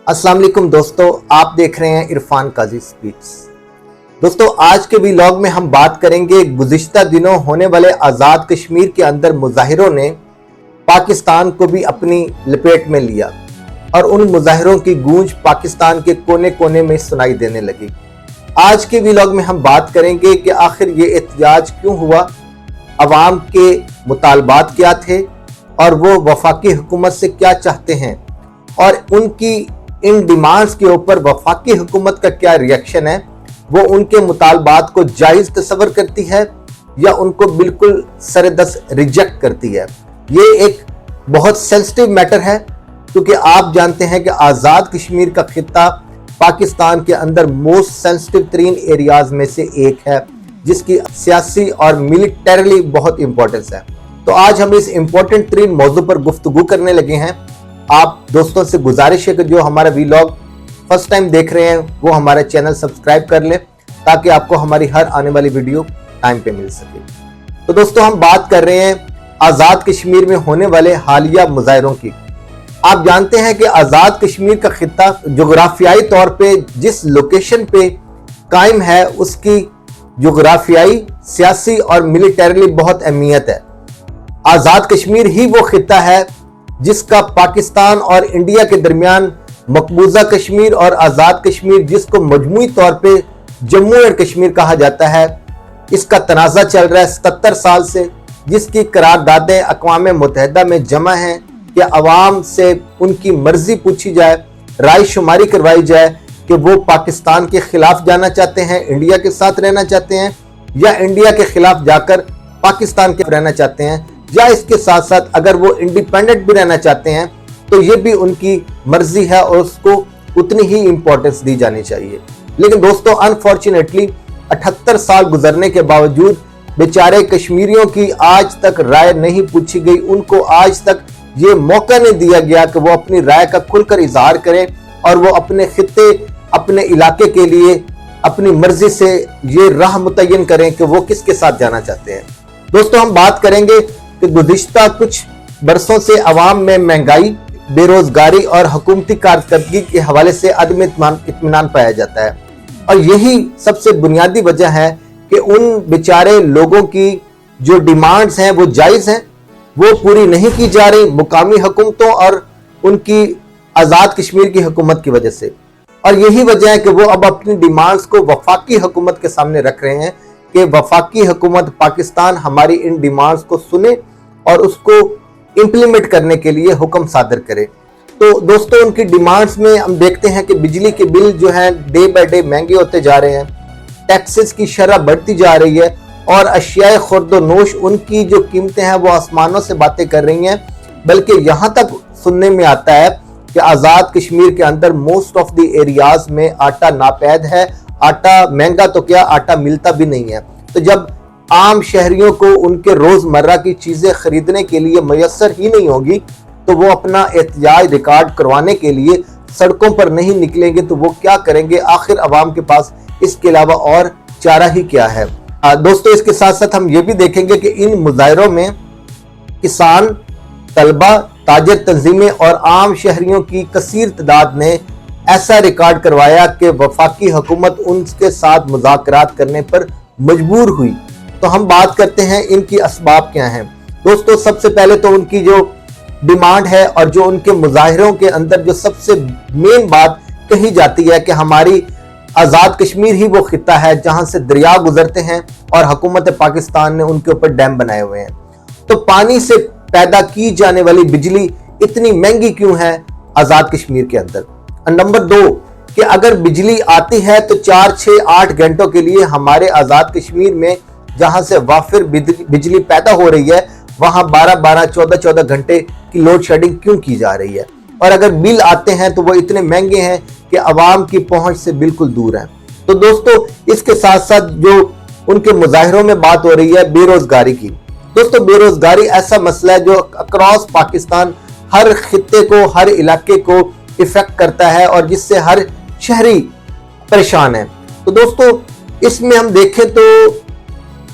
अस्सलाम वालेकुम दोस्तों, आप देख रहे हैं इरफान काजी स्पीक्स। दोस्तों, आज के व्लॉग में हम बात करेंगे गुज़िश्ता दिनों होने वाले आज़ाद कश्मीर के अंदर मुजाहिरों ने पाकिस्तान को भी अपनी लपेट में लिया और उन मुजाहिरों की गूंज पाकिस्तान के कोने कोने में सुनाई देने लगी। आज के व्लॉग में हम बात करेंगे कि आखिर ये एहतजाज क्यों हुआ, अवाम के मुतालबात क्या थे और वो वफाकी हुकूमत से क्या चाहते हैं और उनकी इन डिमांड्स के ऊपर वफाकी हुकूमत का क्या रिएक्शन है। वो उनके मुतालबात को जायज़ तस्वर करती है या उनको बिल्कुल सरदस रिजेक्ट करती है। ये एक बहुत सेंसिटिव मैटर है क्योंकि आप जानते हैं कि आज़ाद कश्मीर का खित्ता पाकिस्तान के अंदर मोस्ट सेंसिटिव तरीन एरियाज में से एक है जिसकी सियासी और मिलिटरीली बहुत इंपॉर्टेंस है। तो आज हम इस इंपॉर्टेंट तरीन मौजू पर गुफ्तगू करने लगे हैं। आप दोस्तों से गुजारिश है कि जो हमारा व्लॉग फर्स्ट टाइम देख रहे हैं वो हमारा चैनल सब्सक्राइब कर लें ताकि आपको हमारी हर आने वाली वीडियो टाइम पे मिल सके। तो दोस्तों, हम बात कर रहे हैं आज़ाद कश्मीर में होने वाले हालिया मुजाहिरों की। आप जानते हैं कि आज़ाद कश्मीर का खित्ता जोग्राफियाई तौर पे जिस लोकेशन पे कायम है उसकी जोग्राफियाई, सियासी और मिलिटरीली बहुत अहमियत है। आज़ाद कश्मीर ही वो खित्ता है जिसका पाकिस्तान और इंडिया के दरमियान मकबूजा कश्मीर और आज़ाद कश्मीर, जिसको मजमूई तौर पे जम्मू एंड कश्मीर कहा जाता है, इसका तनाज़ा चल रहा है 77 साल से, जिसकी करारदादें अक़वाम मुत्तहिदा में जमा हैं कि अवाम से उनकी मर्जी पूछी जाए, राय शुमारी करवाई जाए कि वो पाकिस्तान के खिलाफ जाना चाहते हैं, इंडिया के साथ रहना चाहते हैं या इंडिया के खिलाफ जाकर पाकिस्तान के रहना चाहते हैं, या इसके साथ साथ अगर वो इंडिपेंडेंट भी रहना चाहते हैं तो ये भी उनकी मर्जी है और उसको उतनी ही इंपॉर्टेंस दी जानी चाहिए। लेकिन दोस्तों, अनफॉर्चुनेटली 78 साल गुजरने के बावजूद बेचारे कश्मीरियों की आज तक राय नहीं पूछी गई। उनको आज तक ये मौका नहीं दिया गया कि वो अपनी राय का खुलकर इजहार करें और वो अपने खित्ते, अपने इलाके के लिए अपनी मर्जी से ये राह मुतय्यन करें कि वो किसके साथ जाना चाहते हैं। दोस्तों, हम बात करेंगे कि गुज़िश्ता कुछ बरसों से अवाम में महंगाई, बेरोजगारी और हुकूमती कारकर्दगी के हवाले से अदम इत्मीनान पाया जाता है और यही सबसे बुनियादी वजह है कि उन बेचारे लोगों की जो डिमांड्स हैं वो जायज़ हैं, वो पूरी नहीं की जा रही मुकामी हुकूमतों और उनकी आज़ाद कश्मीर की हुकूमत की वजह से। और यही वजह है कि वो अब अपनी डिमांड्स को वफाकी हुकूमत के सामने रख रहे हैं कि वफाकी हुकूमत पाकिस्तान हमारी इन डिमांड्स को सुने और उसको इम्प्लीमेंट करने के लिए हुक्म सादर करे। तो दोस्तों, उनकी डिमांड्स में हम देखते हैं कि बिजली के बिल जो हैं डे बाय डे महंगे होते जा रहे हैं, टैक्सेस की शरह बढ़ती जा रही है और अशियाए खुर्द नोश उनकी जो कीमतें हैं वो आसमानों से बातें कर रही हैं। बल्कि यहाँ तक सुनने में आता है कि आज़ाद कश्मीर के अंदर मोस्ट ऑफ द एरियाज में आटा नापैद है। आटा महंगा तो क्या, आटा मिलता भी नहीं है। तो जब आम शहरियों को उनके रोजमर्रा की चीजें खरीदने के लिए मयसर ही नहीं होगी तो वो अपना एहतजाज रिकॉर्ड करवाने के लिए सड़कों पर नहीं निकलेंगे तो वो क्या करेंगे। आखिर अवाम के पास इसके अलावा और चारा ही क्या है। दोस्तों, इसके साथ साथ हम ये भी देखेंगे कि इन मुजाहिरों में किसान, तलबा, ताजर तंजीमें और आम शहरियों की कसीर तादाद ने ऐसा रिकॉर्ड करवाया कि वफाकी हुकूमत उनके साथ मुज़ाकरात करने पर मजबूर हुई। तो हम बात करते हैं इनकी असबाब क्या हैं। दोस्तों, सबसे पहले तो उनकी जो डिमांड है और जो उनके मुजाहिरों के अंदर जो सबसे मेन बात कही जाती है कि हमारी आज़ाद कश्मीर ही वो खित्ता है जहां से दरिया गुजरते हैं और हुकूमत पाकिस्तान ने उनके ऊपर डैम बनाए हुए हैं। तो पानी से पैदा की जाने वाली बिजली इतनी महंगी क्यों है आज़ाद कश्मीर के अंदर। नंबर 2 कि अगर बिजली आती है तो 4, 6, 8 घंटों के लिए हमारे आज़ाद कश्मीर में जहां से वाफिर बिजली पैदा हो रही है वहां 12-12, 14-14 घंटे की लोड शेडिंग क्यों की जा रही है। और अगर बिल आते हैं तो वो इतने महंगे हैं कि अवाम की पहुंच से बिल्कुल दूर हैं। तो दोस्तों, इसके साथ साथ जो उनके मुजाहिरों में बात हो रही है बेरोजगारी की। दोस्तों, बेरोजगारी ऐसा मसला है जो अक्रॉस पाकिस्तान हर खित्ते को, हर इलाके को इफेक्ट करता है और जिससे हर शहरी परेशान है। तो दोस्तों, इसमें हम देखें तो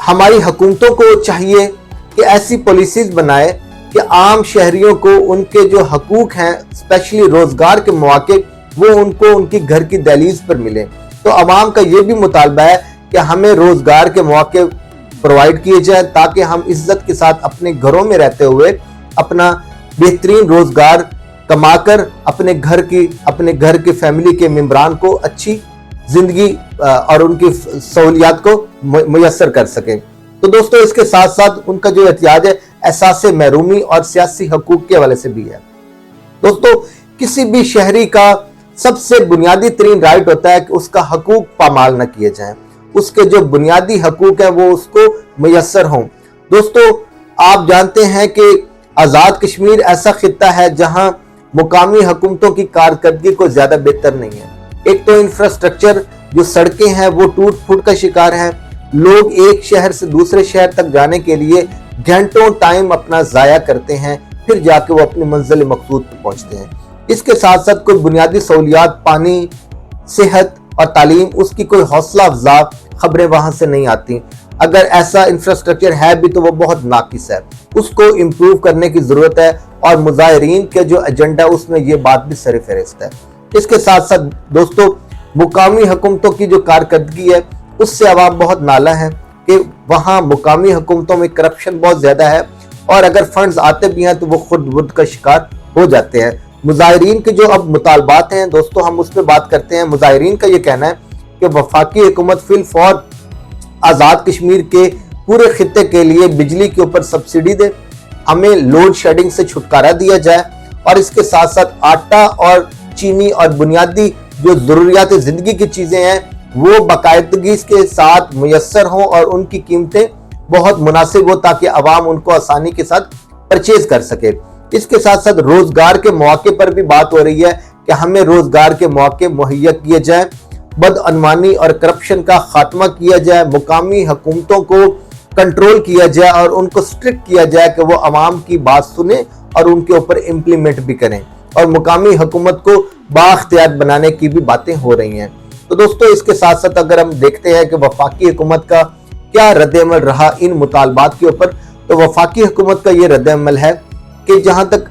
हमारी हुकूमतों को चाहिए कि ऐसी पॉलिसीज बनाए कि आम शहरियों को उनके जो हकूक हैं, स्पेशली रोजगार के मौके, वो उनको उनकी घर की दहलीज पर मिले। तो अवाम का ये भी मुतालबा है कि हमें रोजगार के मौके प्रोवाइड किए जाए ताकि हम इज्जत के साथ अपने घरों में रहते हुए अपना बेहतरीन रोजगार कमाकर अपने घर की फैमिली के मेंबरान को अच्छी जिंदगी और उनकी सहूलियात को मुयस्सर कर सकें। तो दोस्तों, इसके साथ साथ उनका जो एहतियाज है एहसास महरूमी और सियासी हकूक के हवाले से भी है। दोस्तों, किसी भी शहरी का सबसे बुनियादी तरीन राइट होता है कि उसका हकूक पामाल न किए जाएं, उसके जो बुनियादी हकूक है वो उसको मुयस्सर हों। दोस्तों, आप जानते हैं कि आज़ाद कश्मीर ऐसा खित्ता है जहां मुकामी हुकूमतों की कारकर्दगी को ज्यादा बेहतर नहीं है। एक तो इंफ्रास्ट्रक्चर, जो सड़कें हैं वो टूट फूट का शिकार है। लोग एक शहर से दूसरे शहर तक जाने के लिए घंटों टाइम अपना जाया करते हैं, फिर जाके वो अपनी मंजिल मकसूद पर पहुंचते हैं। इसके साथ साथ कोई बुनियादी सहूलियात, पानी, सेहत और तालीम, उसकी कोई हौसला अफजा खबरें वहां से नहीं आती। अगर ऐसा इंफ्रास्ट्रक्चर है भी तो वो बहुत नाकिस है, उसको इम्प्रूव करने की जरूरत है और मुजाहिरीन के जो एजेंडा उसमें ये बात भी सर फहरिस्त है। इसके साथ साथ दोस्तों, मुकामी हुकूमतों की जो कारकर्दगी है उससे अवाम बहुत नाला है कि वहाँ मुकामी हुकूमतों में करप्शन बहुत ज्यादा है और अगर फंड्स आते भी हैं तो वो खुद बुद का शिकार हो जाते हैं। मुजाहिरीन के जो अब मुतालबात हैं दोस्तों, हम उस पर बात करते हैं। मुजाहिरीन का ये कहना है कि वफाकी हुकूमत फिल फौर आज़ाद कश्मीर के पूरे खित्ते के लिए बिजली के ऊपर सब्सिडी दे, हमें लोड शेडिंग से छुटकारा दिया जाए और इसके साथ साथ आटा और चीनी और बुनियादी जो जरूरियात जिंदगी की चीजें हैं वो बाकायदगी के साथ मुयस्सर हों और उनकी कीमतें बहुत मुनासिब हो ताकि अवाम उनको आसानी के साथ परचेज कर सके। इसके साथ साथ रोजगार के मौके पर भी बात हो रही है कि हमें रोजगार के मौके मुहैया किए जाए, बदअनवानी और करप्शन का खात्मा किया जाए, मुकामी हुकूमतों को कंट्रोल किया जाए और उनको स्ट्रिक्ट किया जाए कि वो अवाम की बात सुने और उनके ऊपर इम्प्लीमेंट भी करें और मुकामी हुकूमत को बाख्तियार बनाने की भी बातें हो रही हैं। तो दोस्तों, इसके साथ साथ अगर हम देखते हैं कि वफाकी हुकूमत का क्या रद्द-ए-अमल रहा इन मुतालबात के ऊपर, तो वफाकी हुकूमत का ये रद्द-ए-अमल है कि जहां तक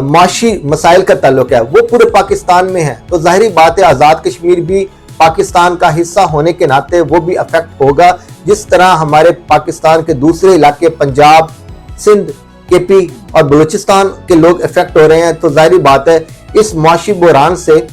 माशी मसाइल का ताल्लुक है वो पूरे पाकिस्तान में है। तो जाहिर बात है आज़ाद कश्मीर भी पाकिस्तान का हिस्सा होने के नाते वो भी अफेक्ट होगा, जिस तरह हमारे पाकिस्तान के दूसरे इलाके पंजाब, सिंध, केपी और बलूचिस्तान के लोग इफेक्ट हो रहे हैं। तो जाहिर बात है इस माशी बहरान से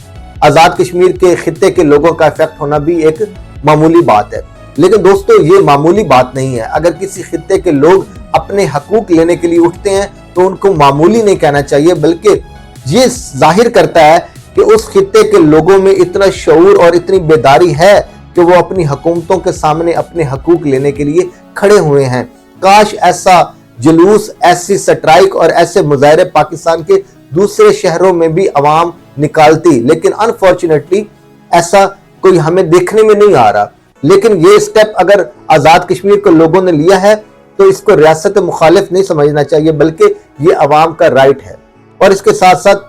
आज़ाद कश्मीर के खित्ते के लोगों का इफेक्ट होना भी एक मामूली बात है। लेकिन दोस्तों, ये मामूली बात नहीं है। अगर किसी खित्ते के लोग अपने हकूक लेने के लिए उठते हैं तो उनको मामूली नहीं कहना चाहिए, बल्कि ये जाहिर करता है कि उस खित्ते के लोगों में इतना शऊर और इतनी बेदारी है कि वो अपनी हुकूमतों के सामने अपने हकूक लेने के लिए खड़े हुए हैं। काश ऐसा जुलूस, ऐसी स्ट्राइक और ऐसे मुजाहरे पाकिस्तान के दूसरे शहरों में भी अवाम निकालती, लेकिन अनफॉर्चुनेटली ऐसा कोई हमें देखने में नहीं आ रहा। लेकिन ये स्टेप अगर आज़ाद कश्मीर के लोगों ने लिया है तो इसको रियासत मुखालिफ नहीं समझना चाहिए, बल्कि ये अवाम का राइट है। और इसके साथ साथ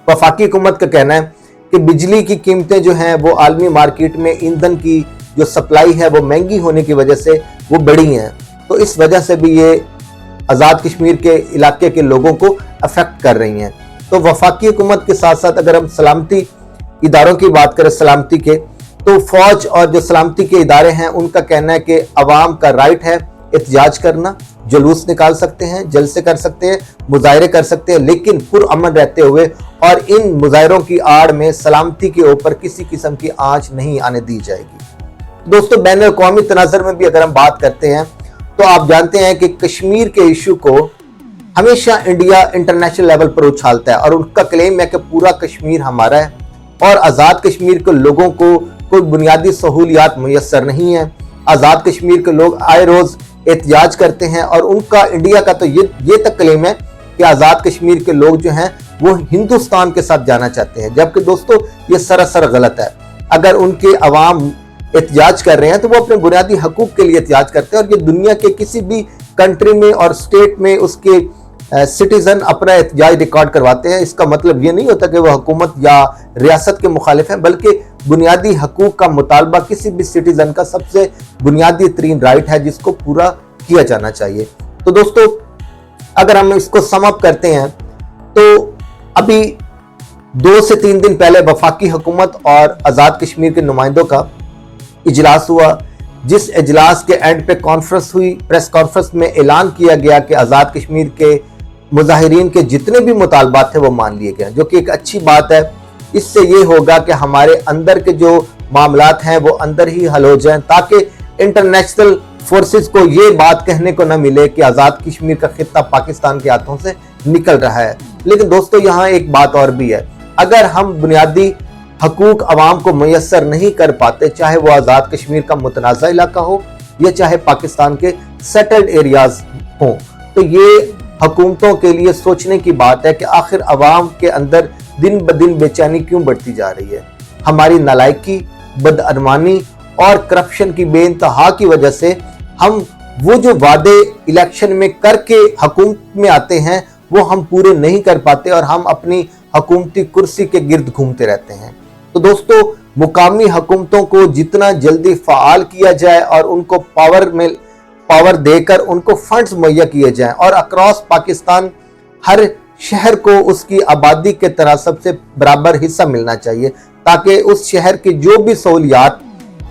वफाकी हुकूमत का कहना है कि बिजली की कीमतें जो हैं वो आलमी मार्केट में ईंधन की जो सप्लाई है वो महंगी होने की वजह से वो बढ़ी हैं। तो इस वजह से भी ये आज़ाद कश्मीर के इलाके के लोगों को अफेक्ट कर रही हैं। तो वफाकी हुकूमत के साथ साथ अगर हम सलामती इदारों की बात करें, सलामती के, तो फौज और जो सलामती के इदारे हैं उनका कहना है कि अवाम का राइट है एहतजाज करना, जुलूस निकाल सकते हैं, जलसे कर सकते हैं, मुजाहरे कर सकते हैं, लेकिन पुरअमन रहते हुए और इन मुजाहरों की आड़ में सलामती के ऊपर किसी किस्म की आंच नहीं आने दी जाएगी। दोस्तों, बैन अल-अक़वामी तनाज़ुर में भी अगर हम बात करते हैं तो आप जानते हैं कि कश्मीर के इशू को हमेशा इंडिया इंटरनेशनल लेवल पर उछालता है और उनका क्लेम है कि पूरा कश्मीर हमारा है और आज़ाद कश्मीर के लोगों को कोई बुनियादी सहूलियात मुयस्सर नहीं है। आज़ाद कश्मीर के लोग आए रोज़ एहतजाज करते हैं और उनका इंडिया का तो ये तक क्लेम है कि आज़ाद कश्मीर के लोग जो हैं वो हिंदुस्तान के साथ जाना चाहते हैं, जबकि दोस्तों ये सरासर गलत है। अगर उनके अवाम एहतजाज कर रहे हैं तो वो अपने बुनियादी हकूक के लिए एहतजाज करते हैं और ये दुनिया के किसी भी कंट्री में और स्टेट में उसके सिटीजन अपना एहतजाज रिकॉर्ड करवाते हैं। इसका मतलब ये नहीं होता कि वह हुकूमत या रियासत के मुखालिफ हैं, बल्कि बुनियादी हकूक का मुतालबा किसी भी सिटीजन का सबसे बुनियादी तरीन राइट है जिसको पूरा किया जाना चाहिए। तो दोस्तों, अगर हम इसको सम अप करते हैं तो अभी 2 से 3 दिन पहले वफाकी हुकूमत और आज़ाद कश्मीर के नुमाइंदों का इजलास हुआ, जिस इजलास के एंड पे कॉन्फ्रेंस हुई। प्रेस कॉन्फ्रेंस में ऐलान किया गया कि आज़ाद कश्मीर के मुजाहिरीन के जितने भी मुतालबात थे वो मान लिए गए, जो कि एक अच्छी बात है। इससे ये होगा कि हमारे अंदर के जो मामलात हैं वो अंदर ही हल हो जाएं, ताकि इंटरनेशनल फोर्सेस को ये बात कहने को न मिले कि आज़ाद कश्मीर का खित्ता पाकिस्तान के हाथों से निकल रहा है। लेकिन दोस्तों यहाँ एक बात और भी है, अगर हम बुनियादी हकूक अवाम को मैसर नहीं कर पाते, चाहे वो आज़ाद कश्मीर का मुतनाज़ा इलाका हो या चाहे पाकिस्तान के सेटल्ड एरियाज हों, तो ये हुकूमतों के लिए सोचने की बात है कि आखिर अवाम के अंदर दिन ब दिन बेचैनी क्यों बढ़ती जा रही है। हमारी नालायकी, बदअरमानी और करप्शन की बेइंतहा की वजह से हम वो जो वादे इलेक्शन में करके हुकूमत में आते हैं वो हम पूरे नहीं कर पाते और हम अपनी हुकूमती कुर्सी के गिर्द घूमते रहते हैं। तो दोस्तों, मुकामी हुकूमतों को जितना जल्दी फ़आल किया जाए और उनको पावर देकर उनको फंड्स मुहैया किए जाएं और अक्रॉस पाकिस्तान हर शहर को उसकी आबादी के तनासब से बराबर हिस्सा मिलना चाहिए, ताकि उस शहर की जो भी सहूलियात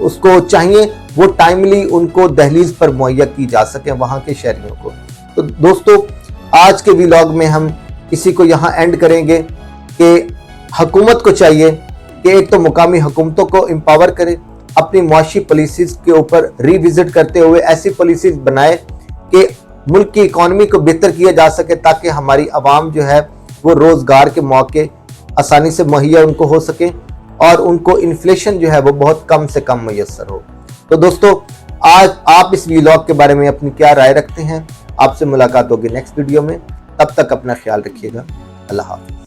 उसको चाहिए वो टाइमली उनको दहलीज पर मुहैया की जा सके वहाँ के शहरियों को। तो दोस्तों, आज के व्लॉग में हम इसी को यहाँ एंड करेंगे कि हुकूमत को चाहिए कि एक तो मुकामी हुकूमतों को एम्पावर करे, अपनी मुआशी पॉलिसीज के ऊपर रिविजिट करते हुए ऐसी पॉलिसीज बनाए कि मुल्क की इकॉनमी को बेहतर किया जा सके, ताकि हमारी आवाम जो है वो रोज़गार के मौके आसानी से मुहैया उनको हो सके और उनको इन्फ्लेशन जो है वो बहुत कम से कम मैसर हो। तो दोस्तों, आज आप इस व्लॉग के बारे में अपनी क्या राय रखते हैं? आपसे मुलाकात होगी नेक्स्ट वीडियो में। तब तक अपना ख्याल रखिएगा। अल्लाह हाफ़िज़।